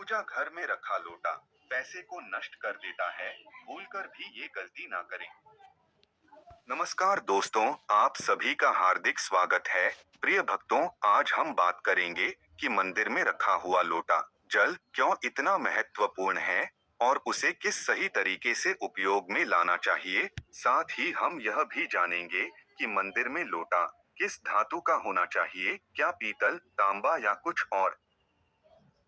पूजा घर में रखा लोटा पैसे को नष्ट कर देता है। भूलकर भी ये गलती ना करें। नमस्कार दोस्तों, आप सभी का हार्दिक स्वागत है। प्रिय भक्तों, आज हम बात करेंगे कि मंदिर में रखा हुआ लोटा जल क्यों इतना महत्वपूर्ण है और उसे किस सही तरीके से उपयोग में लाना चाहिए। साथ ही हम यह भी जानेंगे कि मंदिर में लोटा किस धातु का होना चाहिए, क्या पीतल, तांबा या कुछ और।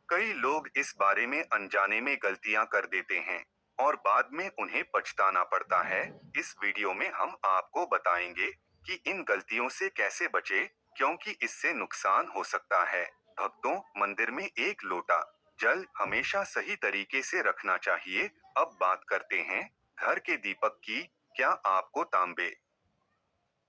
कई लोग इस बारे में अनजाने में गलतियां कर देते हैं और बाद में उन्हें पछताना पड़ता है। इस वीडियो में हम आपको बताएंगे कि इन गलतियों से कैसे बचें, क्योंकि इससे नुकसान हो सकता है। भक्तों, मंदिर में एक लोटा जल हमेशा सही तरीके से रखना चाहिए। अब बात करते हैं घर के दीपक की। क्या आपको तांबे,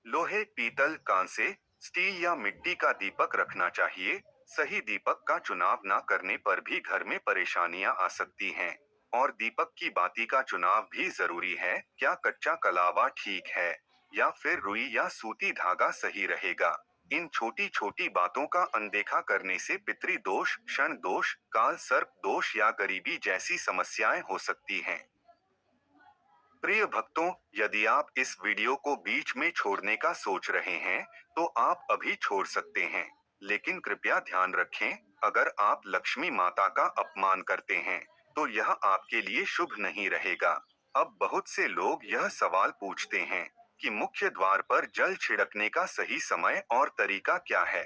लोहे, पीतल, कांसे, स्टील या मिट्टी का दीपक रखना चाहिए? सही दीपक का चुनाव ना करने पर भी घर में परेशानियां आ सकती हैं। और दीपक की बाती का चुनाव भी जरूरी है। क्या कच्चा कलावा ठीक है या फिर रुई या सूती धागा सही रहेगा? इन छोटी छोटी बातों का अनदेखा करने से पितृ दोष, क्षण दोष, काल सर्प दोष या गरीबी जैसी समस्याएं हो सकती हैं। प्रिय भक्तों, यदि आप इस वीडियो को बीच में छोड़ने का सोच रहे हैं, तो आप अभी छोड़ सकते हैं। लेकिन कृपया ध्यान रखें, अगर आप लक्ष्मी माता का अपमान करते हैं, तो यह आपके लिए शुभ नहीं रहेगा। अब बहुत से लोग यह सवाल पूछते हैं कि मुख्य द्वार पर जल छिड़कने का सही समय और तरीका क्या है?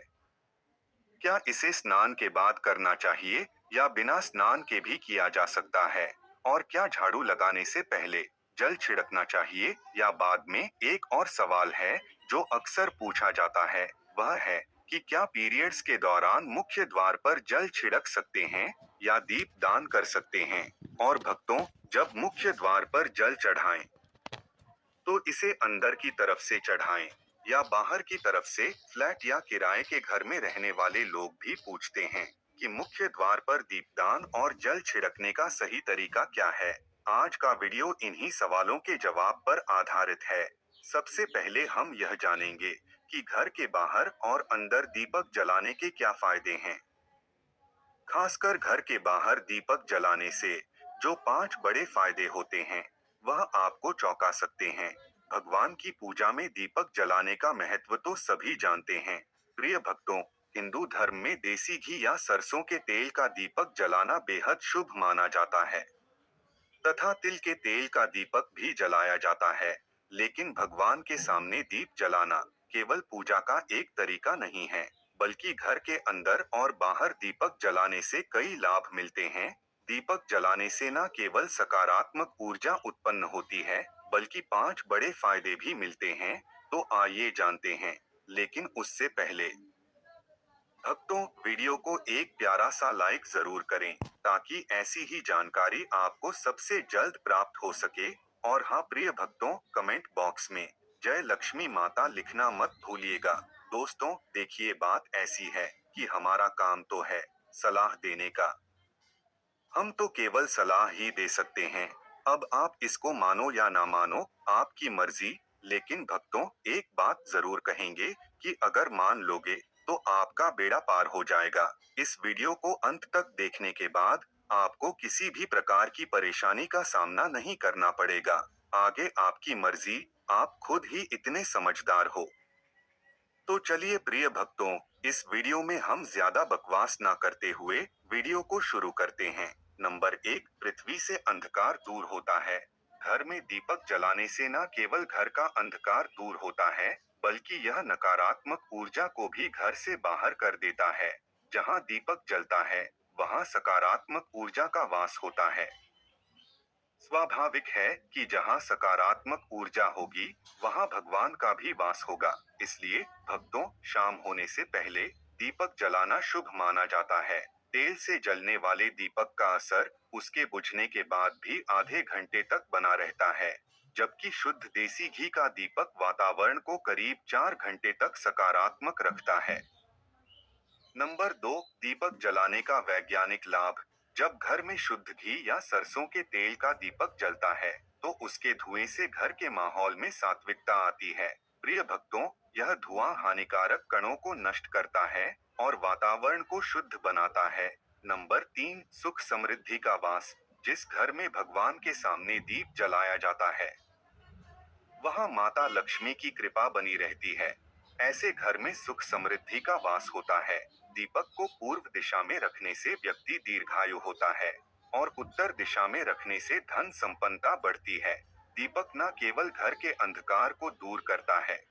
क्या इसे स्नान के बाद करना चाहिए या बिना स्नान के भी किया जा सकता है? और क्या झाड़ू लगाने से पहले जल छिड़कना चाहिए या बाद में? एक और सवाल है जो अक्सर पूछा जाता है, वह है कि क्या पीरियड्स के दौरान मुख्य द्वार पर जल छिड़क सकते हैं या दीप दान कर सकते हैं? और भक्तों, जब मुख्य द्वार पर जल चढ़ाएं, तो इसे अंदर की तरफ से चढ़ाएं या बाहर की तरफ से? फ्लैट या किराए के घर में रहने वाले लोग भी पूछते हैं कि मुख्य द्वार पर दीपदान और जल छिड़कने का सही तरीका क्या है। आज का वीडियो इन्हीं सवालों के जवाब पर आधारित है। सबसे पहले हम यह जानेंगे कि घर के बाहर और अंदर दीपक जलाने के क्या फायदे हैं। खासकर घर के बाहर दीपक जलाने से जो 5 बड़े फायदे होते हैं, वह आपको चौंका सकते हैं। भगवान की पूजा में दीपक जलाने का महत्व तो सभी जानते हैं। प्रिय भक्तों, हिंदू धर्म में देसी घी या सरसों के तेल का दीपक जलाना बेहद शुभ माना जाता है तथा तिल के तेल का दीपक भी जलाया जाता है। लेकिन भगवान के सामने दीप जलाना केवल पूजा का एक तरीका नहीं है, बल्कि घर के अंदर और बाहर दीपक जलाने से कई लाभ मिलते हैं। दीपक जलाने से न केवल सकारात्मक ऊर्जा उत्पन्न होती है, बल्कि 5 बड़े फायदे भी मिलते हैं। तो आइए जानते हैं। लेकिन उससे पहले भक्तों, वीडियो को एक प्यारा सा लाइक जरूर करें ताकि ऐसी ही जानकारी आपको सबसे जल्द प्राप्त हो सके। और हाँ प्रिय भक्तों, कमेंट बॉक्स में जय लक्ष्मी माता लिखना मत भूलिएगा। दोस्तों देखिए, बात ऐसी है कि हमारा काम तो है सलाह देने का। हम तो केवल सलाह ही दे सकते हैं। अब आप इसको मानो या ना मानो, आपकी मर्जी। लेकिन भक्तों, एक बात जरूर कहेंगे कि अगर मान लोगे तो आपका बेड़ा पार हो जाएगा। इस वीडियो को अंत तक देखने के बाद आपको किसी भी प्रकार की परेशानी का सामना नहीं करना पड़ेगा। आगे आपकी मर्जी, आप खुद ही इतने समझदार हो। तो चलिए प्रिय भक्तों, इस वीडियो में हम ज्यादा बकवास ना करते हुए वीडियो को शुरू करते हैं। नंबर 1, पृथ्वी से अंधकार दूर होता है। घर में दीपक जलाने से न केवल घर का अंधकार दूर होता है, बल्कि यह नकारात्मक ऊर्जा को भी घर से बाहर कर देता है। जहाँ दीपक जलता है, वहाँ सकारात्मक ऊर्जा का वास होता है। स्वाभाविक है कि जहाँ सकारात्मक ऊर्जा होगी, वहाँ भगवान का भी वास होगा। इसलिए भक्तों, शाम होने से पहले दीपक जलाना शुभ माना जाता है। तेल से जलने वाले दीपक का असर उसके बुझने के बाद भी आधे घंटे तक बना रहता है, जबकि शुद्ध देसी घी का दीपक वातावरण को करीब 4 घंटे तक सकारात्मक रखता है। नंबर 2, दीपक जलाने का वैज्ञानिक लाभ। जब घर में शुद्ध घी या सरसों के तेल का दीपक जलता है, तो उसके धुएं से घर के माहौल में सात्विकता आती है। प्रिय भक्तों, यह धुआं हानिकारक कणों को नष्ट करता है और वातावरण को शुद्ध बनाता है। नंबर 3, सुख समृद्धि का वास। जिस घर में भगवान के सामने दीप जलाया जाता है वहां माता लक्ष्मी की कृपा बनी रहती है। ऐसे घर में सुख समृद्धि का वास होता है। दीपक को पूर्व दिशा में रखने से व्यक्ति दीर्घायु होता है और उत्तर दिशा में रखने से धन संपन्नता बढ़ती है। दीपक न केवल घर के अंधकार को दूर करता है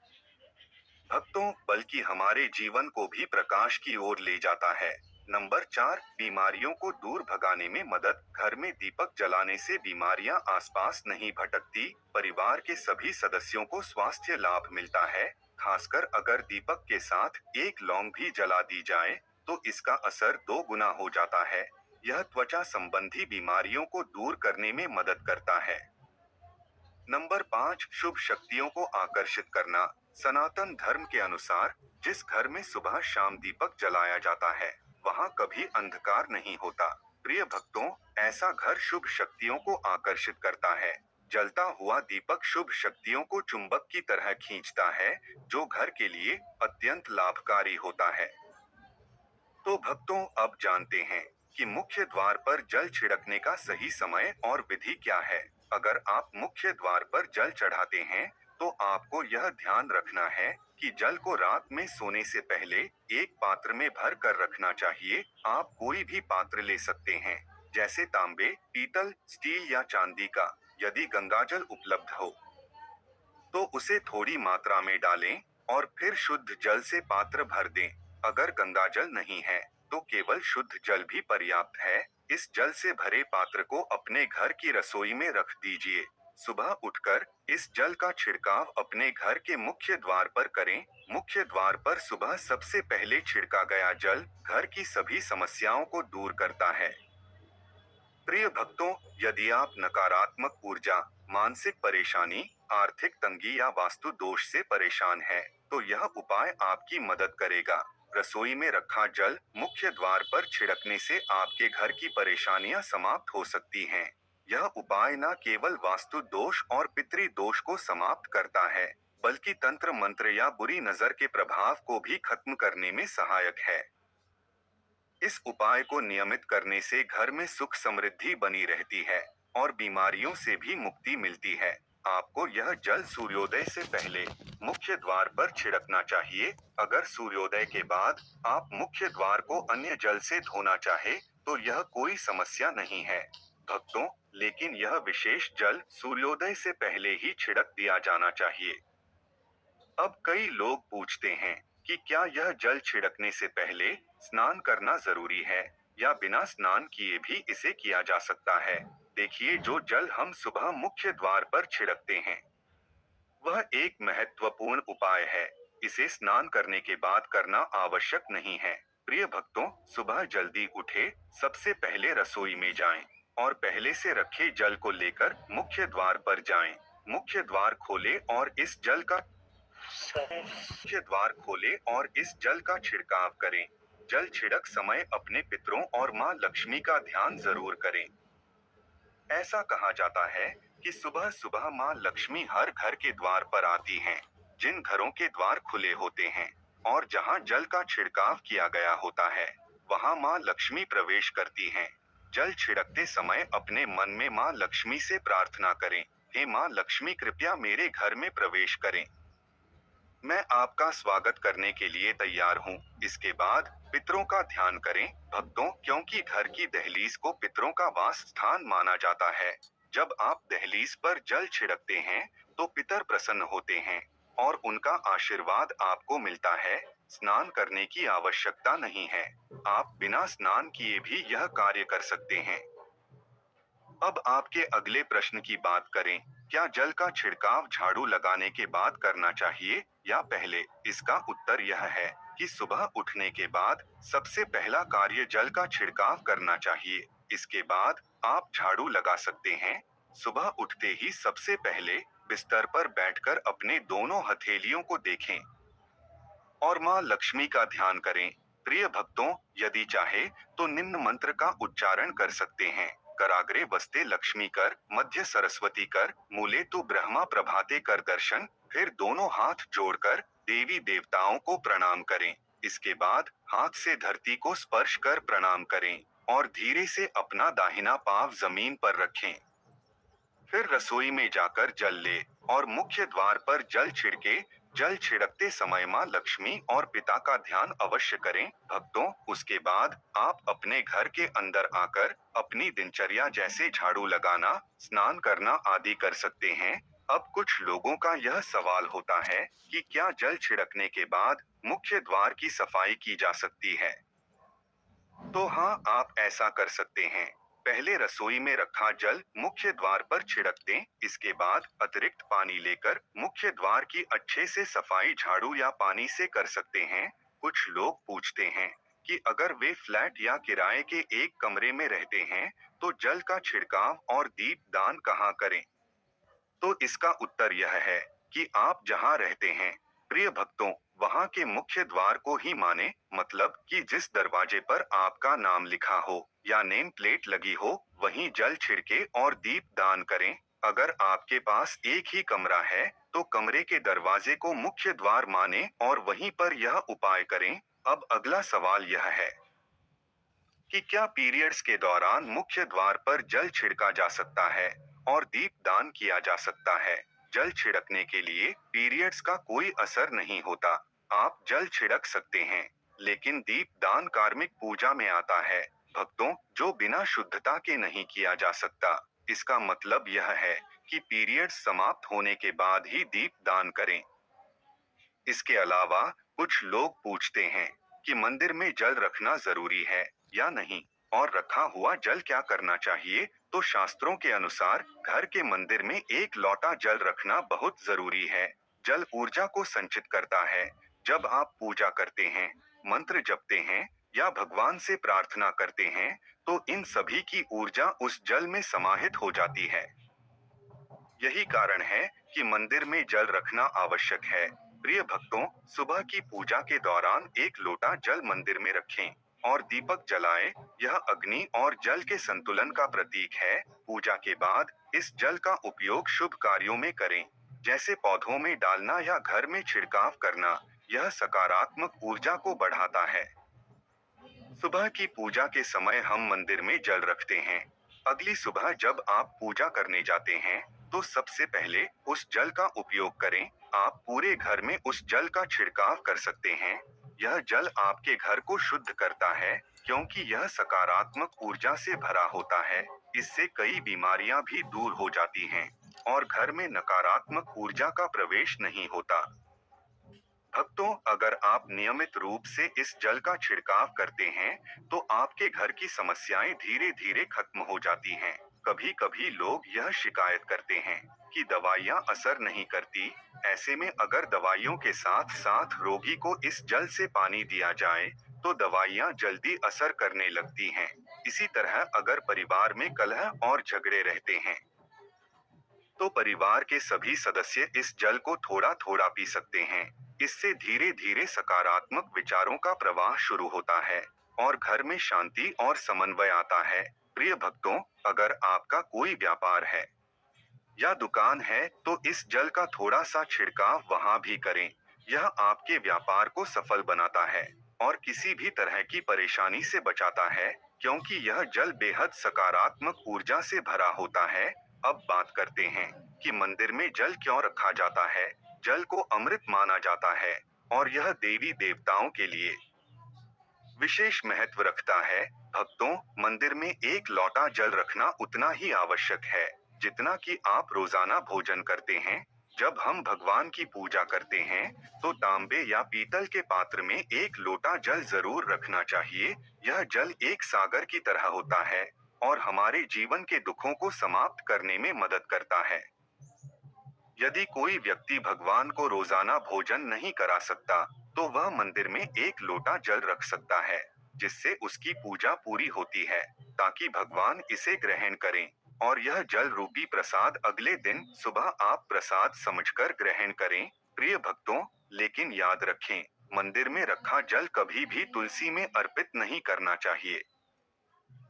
भक्तों, बल्कि हमारे जीवन को भी प्रकाश की ओर ले जाता है। नंबर 4, बीमारियों को दूर भगाने में मदद। घर में दीपक जलाने से बीमारियां आसपास नहीं भटकती। परिवार के सभी सदस्यों को स्वास्थ्य लाभ मिलता है। खासकर अगर दीपक के साथ एक लौंग भी जला दी जाए तो इसका असर 2 गुना हो जाता है। यह त्वचा संबंधी बीमारियों को दूर करने में मदद करता है। नंबर 5, शुभ शक्तियों को आकर्षित करना। सनातन धर्म के अनुसार जिस घर में सुबह शाम दीपक जलाया जाता है वहां कभी अंधकार नहीं होता। प्रिय भक्तों, ऐसा घर शुभ शक्तियों को आकर्षित करता है। जलता हुआ दीपक शुभ शक्तियों को चुंबक की तरह खींचता है, जो घर के लिए अत्यंत लाभकारी होता है। तो भक्तों, अब जानते हैं कि मुख्य द्वार पर जल छिड़कने का सही समय और विधि क्या है। अगर आप मुख्य द्वार पर जल चढ़ाते हैं तो आपको यह ध्यान रखना है कि जल को रात में सोने से पहले एक पात्र में भर कर रखना चाहिए। आप कोई भी पात्र ले सकते हैं, जैसे तांबे, पीतल, स्टील या चांदी का। यदि गंगाजल उपलब्ध हो तो उसे थोड़ी मात्रा में डालें और फिर शुद्ध जल से पात्र भर दें। अगर गंगाजल नहीं है तो केवल शुद्ध जल भी पर्याप्त है। इस जल से भरे पात्र को अपने घर की रसोई में रख दीजिए। सुबह उठकर इस जल का छिड़काव अपने घर के मुख्य द्वार पर करें। मुख्य द्वार पर सुबह सबसे पहले छिड़का गया जल घर की सभी समस्याओं को दूर करता है। प्रिय भक्तों, यदि आप नकारात्मक ऊर्जा, मानसिक परेशानी, आर्थिक तंगी या वास्तु दोष से परेशान हैं, तो यह उपाय आपकी मदद करेगा। रसोई में रखा जल मुख्य द्वार पर छिड़कने से आपके घर की परेशानियां समाप्त हो सकती हैं। यह उपाय न केवल वास्तु दोष और पितृ दोष को समाप्त करता है, बल्कि तंत्र मंत्र या बुरी नजर के प्रभाव को भी खत्म करने में सहायक है। इस उपाय को नियमित करने से घर में सुख समृद्धि बनी रहती है और बीमारियों से भी मुक्ति मिलती है। आपको यह जल सूर्योदय से पहले मुख्य द्वार पर छिड़कना चाहिए। अगर सूर्योदय के बाद आप मुख्य द्वार को अन्य जल से धोना चाहे तो यह कोई समस्या नहीं है भक्तों, लेकिन यह विशेष जल सूर्योदय से पहले ही छिड़क दिया जाना चाहिए। अब कई लोग पूछते हैं कि क्या यह जल छिड़कने से पहले स्नान करना जरूरी है या बिना स्नान किए भी इसे किया जा सकता है। देखिए, जो जल हम सुबह मुख्य द्वार पर छिड़कते हैं वह एक महत्वपूर्ण उपाय है। इसे स्नान करने के बाद करना आवश्यक नहीं है। प्रिय भक्तों, सुबह जल्दी उठे, सबसे पहले रसोई में जाएं और पहले से रखे जल को लेकर मुख्य द्वार पर जाएं। मुख्य द्वार खोले और इस जल का मुख्य द्वार खोले और इस जल का छिड़काव करें। जल छिड़क समय अपने पितरों और मां लक्ष्मी का ध्यान जरूर करें। ऐसा कहा जाता है कि सुबह सुबह मां लक्ष्मी हर घर के द्वार पर आती हैं। जिन घरों के द्वार खुले होते हैं और जहां जल का छिड़काव किया गया होता है वहां मां लक्ष्मी प्रवेश करती हैं। जल छिड़कते समय अपने मन में मां लक्ष्मी से प्रार्थना करें, हे मां लक्ष्मी, कृपया मेरे घर में प्रवेश करें। मैं आपका स्वागत करने के लिए तैयार हूँ। इसके बाद पितरों का ध्यान करें भक्तों, क्योंकि घर की दहलीज को पितरों का वास स्थान माना जाता है। जब आप दहलीज पर जल छिड़कते हैं तो पितर प्रसन्न होते हैं और उनका आशीर्वाद आपको मिलता है। स्नान करने की आवश्यकता नहीं है, आप बिना स्नान किए भी यह कार्य कर सकते हैं। अब आपके अगले प्रश्न की बात करें, क्या जल का छिड़काव झाड़ू लगाने के बाद करना चाहिए या पहले? इसका उत्तर यह है कि सुबह उठने के बाद सबसे पहला कार्य जल का छिड़काव करना चाहिए। इसके बाद आप झाड़ू लगा सकते हैं। सुबह उठते ही सबसे पहले बिस्तर पर बैठकर अपने दोनों हथेलियों को देखें और मां लक्ष्मी का ध्यान करें। प्रिय भक्तों, यदि चाहे तो निम्न मंत्र का उच्चारण कर सकते हैं। कराग्रे वस्ते लक्ष्मी कर, मध्य सरस्वती कर, मूले तु ब्रह्मा प्रभाते कर दर्शन। फिर दोनों हाथ जोड़कर देवी देवताओं को प्रणाम करें। इसके बाद हाथ से धरती को स्पर्श कर प्रणाम करें और धीरे से अपना दाहिना पांव जमीन पर रखें। फिर रसोई में जाकर जल ले और मुख्य द्वार पर जल छिड़के। जल छिड़कते समय मां लक्ष्मी और पिता का ध्यान अवश्य करें। भक्तों, उसके बाद आप अपने घर के अंदर आकर अपनी दिनचर्या जैसे झाड़ू लगाना, स्नान करना आदि कर सकते हैं। अब कुछ लोगों का यह सवाल होता है कि क्या जल छिड़कने के बाद मुख्य द्वार की सफाई की जा सकती है? तो हाँ, आप ऐसा कर सकते हैं। पहले रसोई में रखा जल मुख्य द्वार पर छिड़क दें। इसके बाद अतिरिक्त पानी लेकर मुख्य द्वार की अच्छे से सफाई झाड़ू या पानी से कर सकते हैं। कुछ लोग पूछते हैं कि अगर वे फ्लैट या किराए के एक कमरे में रहते हैं, तो जल का छिड़काव और दीप दान कहाँ करें? तो इसका उत्तर यह है कि आप जहां रहते हैं, प्रिय भक्तों, वहां के मुख्य द्वार को ही माने। मतलब कि जिस दरवाजे पर आपका नाम लिखा हो या नेम प्लेट लगी हो, वहीं जल छिड़के और दीप दान करें। अगर आपके पास एक ही कमरा है, तो कमरे के दरवाजे को मुख्य द्वार माने और वहीं पर यह उपाय करें। अब अगला सवाल यह है कि क्या पीरियड्स के दौरान मुख्य द्वार पर जल छिड़का जा सकता है और दीप दान किया जा सकता है? जल छिड़कने के लिए पीरियड्स का कोई असर नहीं होता। आप जल छिड़क सकते हैं, लेकिन दीप दान कार्मिक पूजा में आता है, भक्तों, जो बिना शुद्धता के नहीं किया जा सकता। इसका मतलब यह है कि पीरियड्स समाप्त होने के बाद ही दीप दान करें। इसके अलावा कुछ लोग पूछते हैं कि मंदिर में जल रखना जरूरी है या नहीं, और रखा हुआ जल क्या करना चाहिए? तो शास्त्रों के अनुसार घर के मंदिर में एक लोटा जल रखना बहुत जरूरी है। जल ऊर्जा को संचित करता है। जब आप पूजा करते हैं, मंत्र जपते हैं या भगवान से प्रार्थना करते हैं, तो इन सभी की ऊर्जा उस जल में समाहित हो जाती है। यही कारण है कि मंदिर में जल रखना आवश्यक है। प्रिय भक्तों, सुबह की पूजा के दौरान एक लोटा जल मंदिर में रखें और दीपक जलाएं। यह अग्नि और जल के संतुलन का प्रतीक है। पूजा के बाद इस जल का उपयोग शुभ कार्यों में करें, जैसे पौधों में डालना या घर में छिड़काव करना। यह सकारात्मक ऊर्जा को बढ़ाता है। सुबह की पूजा के समय हम मंदिर में जल रखते हैं। अगली सुबह जब आप पूजा करने जाते हैं, तो सबसे पहले उस जल का उपयोग करें। आप पूरे घर में उस जल का छिड़काव कर सकते हैं। यह जल आपके घर को शुद्ध करता है, क्योंकि यह सकारात्मक ऊर्जा से भरा होता है। इससे कई बीमारियां भी दूर हो जाती हैं और घर में नकारात्मक ऊर्जा का प्रवेश नहीं होता। भक्तों, अगर आप नियमित रूप से इस जल का छिड़काव करते हैं, तो आपके घर की समस्याएं धीरे धीरे खत्म हो जाती हैं। कभी कभी लोग यह शिकायत करते हैं कि दवाइयां असर नहीं करती। ऐसे में अगर दवाइयों के साथ साथ रोगी को इस जल से पानी दिया जाए, तो दवाइयां जल्दी असर करने लगती हैं। इसी तरह अगर परिवार में कलह और झगड़े रहते हैं, तो परिवार के सभी सदस्य इस जल को थोड़ा थोड़ा पी सकते हैं। इससे धीरे धीरे सकारात्मक विचारों का प्रवाह शुरू होता है और घर में शांति और समन्वय आता है। प्रिय भक्तों, अगर आपका कोई व्यापार है या दुकान है, तो इस जल का थोड़ा सा छिड़काव वहां भी करें। यह आपके व्यापार को सफल बनाता है और किसी भी तरह की परेशानी से बचाता है, क्योंकि यह जल बेहद सकारात्मक ऊर्जा से भरा होता है। अब बात करते हैं कि मंदिर में जल क्यों रखा जाता है। जल को अमृत माना जाता है और यह देवी देवताओं के लिए विशेष महत्व रखता है। भक्तों, मंदिर में एक लोटा जल रखना उतना ही आवश्यक है जितना कि आप रोजाना भोजन करते हैं। जब हम भगवान की पूजा करते हैं, तो तांबे या पीतल के पात्र में एक लोटा जल जरूर रखना चाहिए। यह जल एक सागर की तरह होता है और हमारे जीवन के दुखों को समाप्त करने में मदद करता है। यदि कोई व्यक्ति भगवान को रोजाना भोजन नहीं करा सकता, तो वह मंदिर में एक लोटा जल रख सकता है, जिससे उसकी पूजा पूरी होती है, ताकि भगवान इसे ग्रहण करें। और यह जल रूपी प्रसाद अगले दिन सुबह आप प्रसाद समझकर ग्रहण करें। प्रिय भक्तों, लेकिन याद रखें, मंदिर में रखा जल कभी भी तुलसी में अर्पित नहीं करना चाहिए,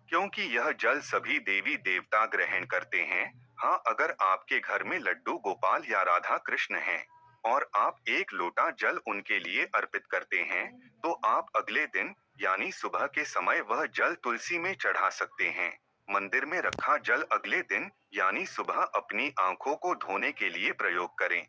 क्योंकि यह जल सभी देवी देवता ग्रहण करते हैं। हाँ, अगर आपके घर में लड्डू गोपाल या राधा कृष्ण हैं और आप एक लोटा जल उनके लिए अर्पित करते हैं, तो आप अगले दिन यानी सुबह के समय वह जल तुलसी में चढ़ा सकते हैं। मंदिर में रखा जल अगले दिन यानी सुबह अपनी आंखों को धोने के लिए प्रयोग करें।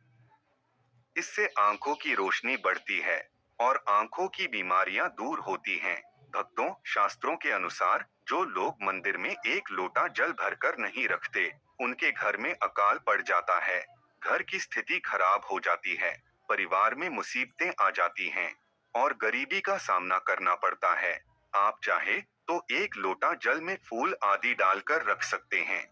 इससे आंखों की रोशनी बढ़ती है और आंखों की बीमारियां दूर होती हैं। भक्तों, शास्त्रों के अनुसार जो लोग मंदिर में एक लोटा जल भरकर नहीं रखते, उनके घर में अकाल पड़ जाता है, घर की स्थिति खराब हो जाती है, परिवार में मुसीबतें आ जाती हैं और गरीबी का सामना करना पड़ता है। आप चाहे तो एक लोटा जल में फूल आदि डालकर रख सकते हैं,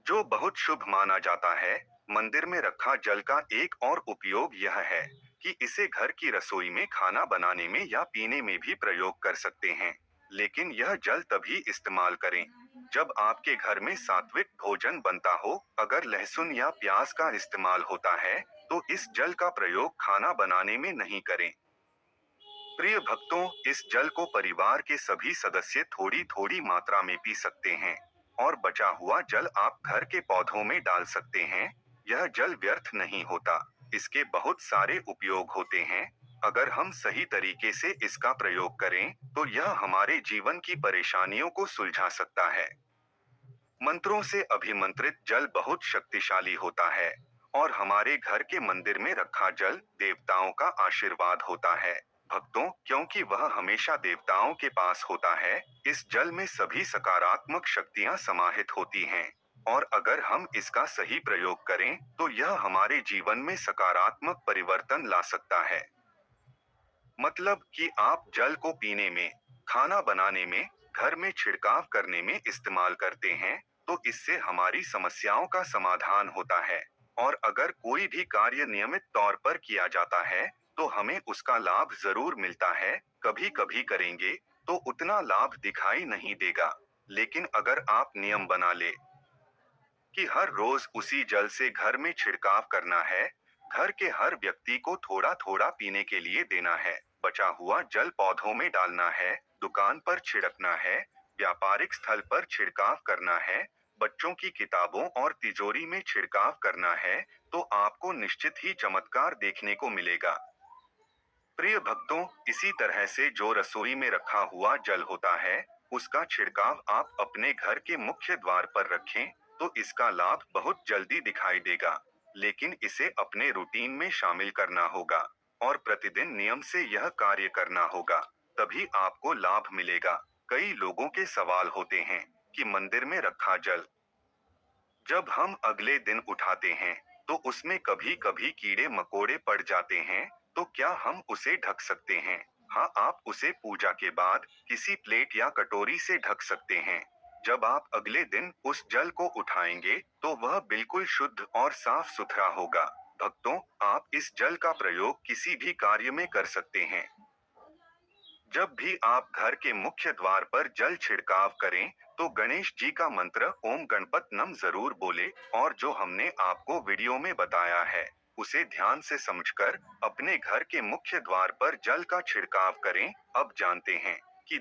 जो बहुत शुभ माना जाता है। मंदिर में रखा जल का एक और उपयोग यह है कि इसे घर की रसोई में खाना बनाने में या पीने में भी प्रयोग कर सकते हैं। लेकिन यह जल तभी इस्तेमाल करें जब आपके घर में सात्विक भोजन बनता हो। अगर लहसुन या प्याज का इस्तेमाल होता है तो इस जल का प्रयोग खाना बनाने में नहीं करें। प्रिय भक्तों, इस जल को परिवार के सभी सदस्य थोड़ी थोड़ी मात्रा में पी सकते हैं और बचा हुआ जल आप घर के पौधों में डाल सकते हैं। यह जल व्यर्थ नहीं होता, इसके बहुत सारे उपयोग होते हैं। अगर हम सही तरीके से इसका प्रयोग करें तो यह हमारे जीवन की परेशानियों को सुलझा सकता है। मंत्रों से अभिमंत्रित जल बहुत शक्तिशाली होता है और हमारे घर के मंदिर में रखा जल देवताओं का आशीर्वाद होता है। भक्तों, क्योंकि वह हमेशा देवताओं के पास होता है, इस जल में सभी सकारात्मक शक्तियां समाहित होती हैं और अगर हम इसका सही प्रयोग करें तो यह हमारे जीवन में सकारात्मक परिवर्तन ला सकता है। मतलब कि आप जल को पीने में, खाना बनाने में, घर में छिड़काव करने में इस्तेमाल करते हैं तो इससे हमारी समस्याओं का समाधान होता है और अगर कोई भी कार्य नियमित तौर पर किया जाता है तो हमें उसका लाभ जरूर मिलता है। कभी कभी करेंगे तो उतना लाभ दिखाई नहीं देगा, लेकिन अगर आप नियम बना ले कि हर रोज उसी जल से घर में छिड़काव करना है, घर के हर व्यक्ति को थोड़ा थोड़ा पीने के लिए देना है, बचा हुआ जल पौधों में डालना है, दुकान पर छिड़कना है, व्यापारिक स्थल पर छिड़काव करना है, बच्चों की किताबों और तिजोरी में छिड़काव करना है, तो आपको निश्चित ही चमत्कार देखने को मिलेगा। प्रिय भक्तों, इसी तरह से जो रसोई में रखा हुआ जल होता है, उसका छिड़काव आप अपने घर के मुख्य द्वार पर रखें, तो इसका लाभ बहुत जल्दी दिखाई देगा। लेकिन इसे अपने रूटीन में शामिल करना होगा और प्रतिदिन नियम से यह कार्य करना होगा, तभी आपको लाभ मिलेगा। कई लोगों के सवाल होते हैं कि मंदिर में रखा जल जब हम अगले दिन उठाते हैं तो उसमें कभी कभी कीड़े मकोड़े पड़ जाते हैं, तो क्या हम उसे ढक सकते हैं? हाँ, आप उसे पूजा के बाद किसी प्लेट या कटोरी से ढक सकते हैं। जब आप अगले दिन उस जल को उठाएंगे तो वह बिल्कुल शुद्ध और साफ सुथरा होगा। भक्तों, आप इस जल का प्रयोग किसी भी कार्य में कर सकते हैं। जब भी आप घर के मुख्य द्वार पर जल छिड़काव करें तो गणेश जी का मंत्र ओम गणपत नम जरूर बोले और जो हमने आपको वीडियो में बताया है उसे ध्यान से समझकर अपने घर के मुख्य द्वार पर जल का छिड़काव करें। अब जानते हैं कि